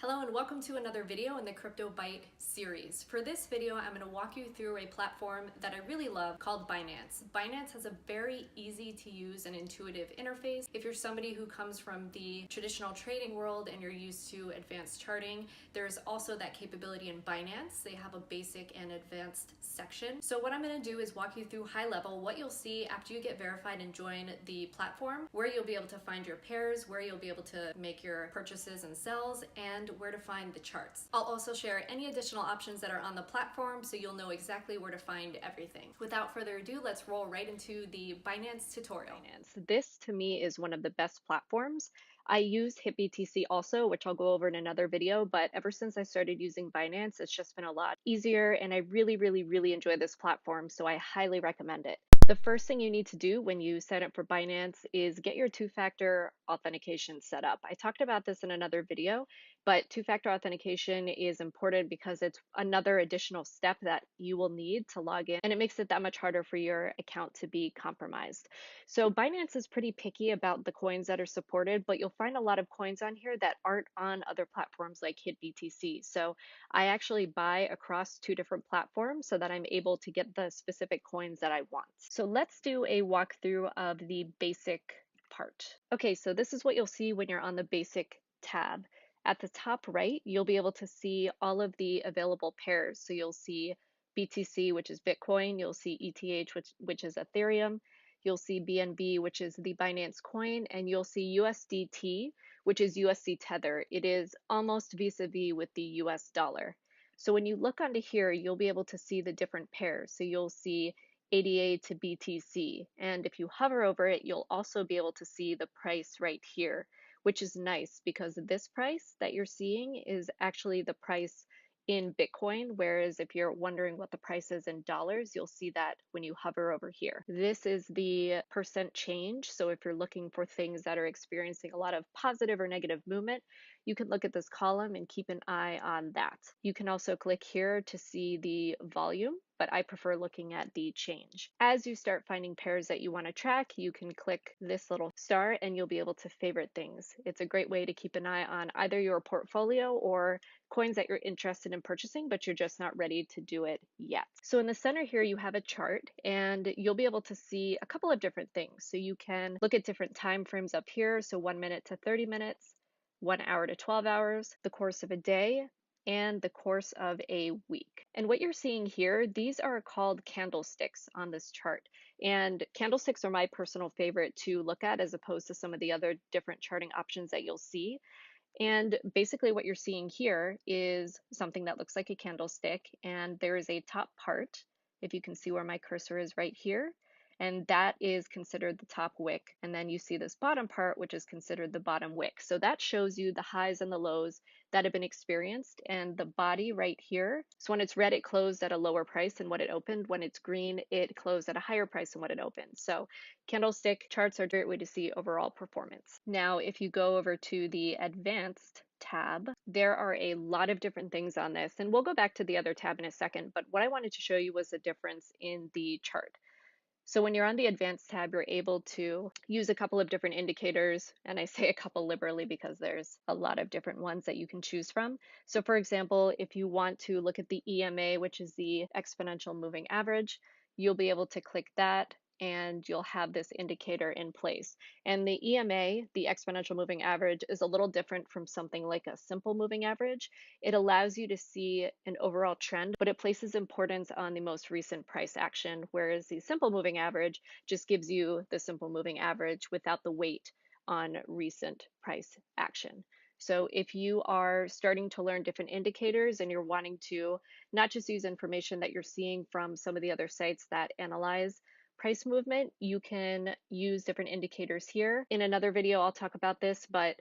Hello and welcome to another video in the Crypto Byte series. For this video, I'm going to walk you through a platform that I really love called Binance. Binance has a very easy to use and intuitive interface. If you're somebody who comes from the traditional trading world and you're used to advanced charting, there's also that capability in Binance. They have a basic and advanced section. So what I'm going to do is walk you through high level what you'll see after you get verified and join the platform, where you'll be able to find your pairs, where you'll be able to make your purchases and sells, and where to find the charts. I'll also share any additional options that are on the platform so you'll know exactly where to find everything. Without further ado, let's roll right into the Binance tutorial. This to me is one of the best platforms. I use HitBTC also, which I'll go over in another video, but ever since I started using Binance, it's just been a lot easier and I really enjoy this platform, so I highly recommend it. The first thing you need to do when you sign up for Binance is get your two-factor authentication set up. I talked about this in another video, but two-factor authentication is important because it's another additional step that you will need to log in, and it makes it that much harder for your account to be compromised. So Binance is pretty picky about the coins that are supported, but you'll find a lot of coins on here that aren't on other platforms like HitBTC. So I actually buy across two different platforms so that I'm able to get the specific coins that I want. So let's do a walkthrough of the basic part. Okay, so this is what you'll see when you're on the basic tab. At the top right, you'll be able to see all of the available pairs. So you'll see BTC, which is Bitcoin. You'll see ETH, which is Ethereum. You'll see BNB, which is the Binance coin, and you'll see USDT, which is USD Tether. It is almost vis-a-vis with the US dollar. So when you look onto here, you'll be able to see the different pairs. So you'll see ADA to BTC, and if you hover over it, you'll also be able to see the price right here, which is nice because this price that you're seeing is actually the price in Bitcoin, whereas if you're wondering what the price is in dollars, you'll see that when you hover over here. This is the percent change, so if you're looking for things that are experiencing a lot of positive or negative movement, you can look at this column and keep an eye on that. You can also click here to see the volume, but I prefer looking at the change. As you start finding pairs that you want to track, you can click this little star and you'll be able to favorite things. It's a great way to keep an eye on either your portfolio or coins that you're interested in purchasing, but you're just not ready to do it yet. So in the center here, you have a chart and you'll be able to see a couple of different things. So you can look at different time frames up here. So 1 minute to 30 minutes, 1 hour to 12 hours, the course of a day, and the course of a week. And what you're seeing here, these are called candlesticks on this chart. And candlesticks are my personal favorite to look at as opposed to some of the other different charting options that you'll see. And basically what you're seeing here is something that looks like a candlestick, and there is a top part, if you can see where my cursor is right here, and that is considered the top wick. And then you see this bottom part, which is considered the bottom wick. So that shows you the highs and the lows that have been experienced, and the body right here. So when it's red, it closed at a lower price than what it opened. When it's green, it closed at a higher price than what it opened. So candlestick charts are a great way to see overall performance. Now, if you go over to the advanced tab, there are a lot of different things on this, and we'll go back to the other tab in a second, but what I wanted to show you was the difference in the chart. So when you're on the advanced tab, you're able to use a couple of different indicators, and I say a couple liberally because there's a lot of different ones that you can choose from. So for example, if you want to look at the EMA, which is the exponential moving average, you'll be able to click that and you'll have this indicator in place. And the EMA, the exponential moving average, is a little different from something like a simple moving average. It allows you to see an overall trend, but it places importance on the most recent price action, whereas the simple moving average just gives you the simple moving average without the weight on recent price action. So if you are starting to learn different indicators and you're wanting to not just use information that you're seeing from some of the other sites that analyze price movement, you can use different indicators here. In another video, I'll talk about this, but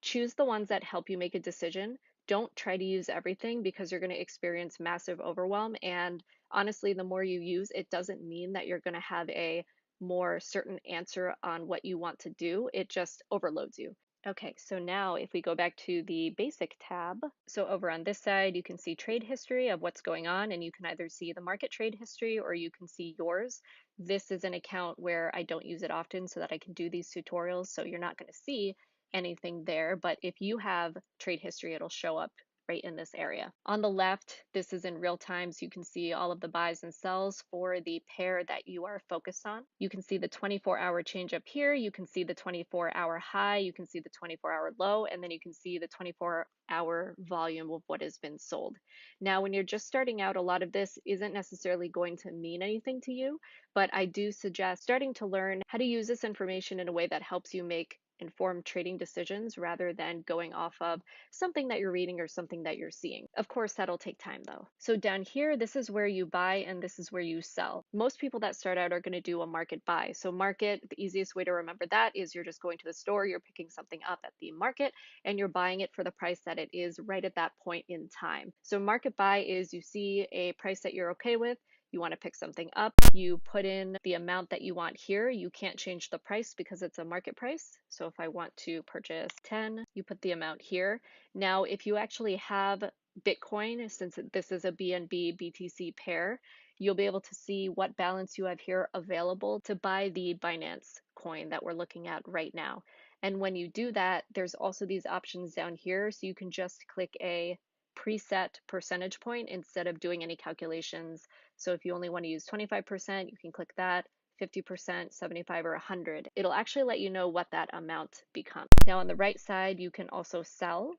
choose the ones that help you make a decision. Don't try to use everything because you're going to experience massive overwhelm. And honestly, the more you use, it doesn't mean that you're going to have a more certain answer on what you want to do. It just overloads you. Okay, so now if we go back to the basic tab, so over on this side, you can see trade history of what's going on, and you can either see the market trade history or you can see yours. This is an account where I don't use it often so that I can do these tutorials, so you're not going to see anything there, but if you have trade history, it'll show up right in this area. On the left, this is in real time, so you can see all of the buys and sells for the pair that you are focused on. You can see the 24-hour change up here, you can see the 24-hour high, you can see the 24-hour low, and then you can see the 24-hour volume of what has been sold. Now, when you're just starting out, a lot of this isn't necessarily going to mean anything to you, but I do suggest starting to learn how to use this information in a way that helps you make informed trading decisions rather than going off of something that you're reading or something that you're seeing. Of course, that'll take time though. So down here, this is where you buy and this is where you sell. Most people that start out are going to do a market buy. So market, the easiest way to remember that is you're just going to the store, you're picking something up at the market, and you're buying it for the price that it is right at that point in time. So market buy is you see a price that you're okay with, you want to pick something up, you put in the amount that you want here. You can't change the price because it's a market price. So if I want to purchase 10, you put the amount here. Now, if you actually have Bitcoin, since this is a BNB BTC pair, you'll be able to see what balance you have here available to buy the Binance coin that we're looking at right now. And when you do that, there's also these options down here. So you can just click a preset percentage point instead of doing any calculations. So if you only want to use 25%, you can click that. 50%, 75, or 100. It'll actually let you know what that amount becomes. Now on the right side, you can also sell,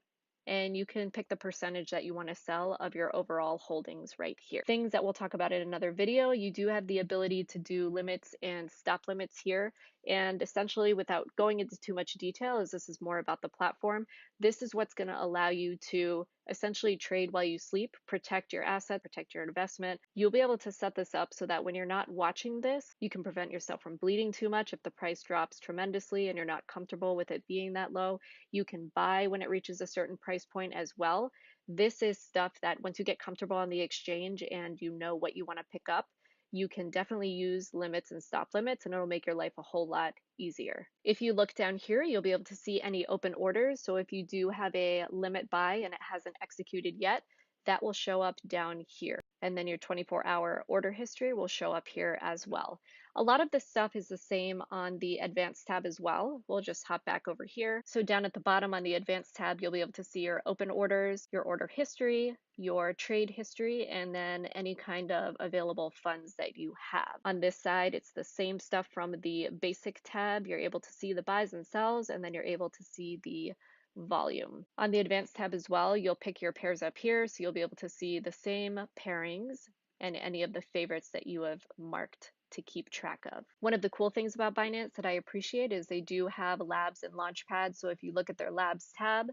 and you can pick the percentage that you want to sell of your overall holdings right here. Things that we'll talk about in another video, you do have the ability to do limits and stop limits here. And essentially, without going into too much detail, as this is more about the platform, this is what's going to allow you to essentially trade while you sleep, protect your asset, protect your investment. You'll be able to set this up so that when you're not watching this, you can prevent yourself from bleeding too much if the price drops tremendously and you're not comfortable with it being that low. You can buy when it reaches a certain price point as well. This is stuff that once you get comfortable on the exchange and you know what you want to pick up, you can definitely use limits and stop limits, and it'll make your life a whole lot easier. If you look down here, you'll be able to see any open orders. So if you do have a limit buy and it hasn't executed yet, that will show up down here. And then your 24-hour order history will show up here as well. A lot of this stuff is the same on the advanced tab as well. We'll just hop back over here. So down at the bottom on the advanced tab, you'll be able to see your open orders, your order history, your trade history, and then any kind of available funds that you have. On this side, it's the same stuff from the basic tab. You're able to see the buys and sells, and then you're able to see the volume. On the advanced tab as well, you'll pick your pairs up here, so you'll be able to see the same pairings and any of the favorites that you have marked to keep track of. One of the cool things about Binance that I appreciate is they do have labs and launchpads. So if you look at their labs tab,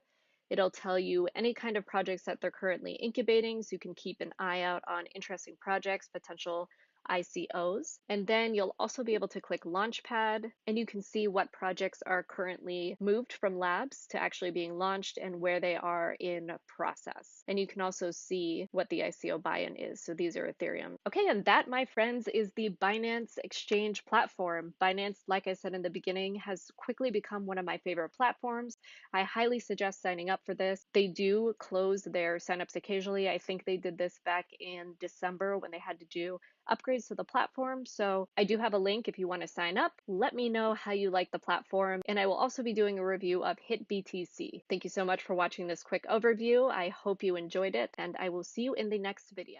it'll tell you any kind of projects that they're currently incubating, so you can keep an eye out on interesting projects, potential ICOs. And then you'll also be able to click Launchpad, and you can see what projects are currently moved from labs to actually being launched and where they are in process. And you can also see what the ICO buy-in is. So these are Ethereum. Okay, and that, my friends, is the Binance exchange platform. Binance, like I said in the beginning, has quickly become one of my favorite platforms. I highly suggest signing up for this. They do close their signups occasionally. I think they did this back in December when they had to do upgrades to the platform. So I do have a link if you want to sign up. Let me know how you like the platform, and I will also be doing a review of HitBTC. Thank you so much for watching this quick overview. I hope you enjoyed it, and I will see you in the next video.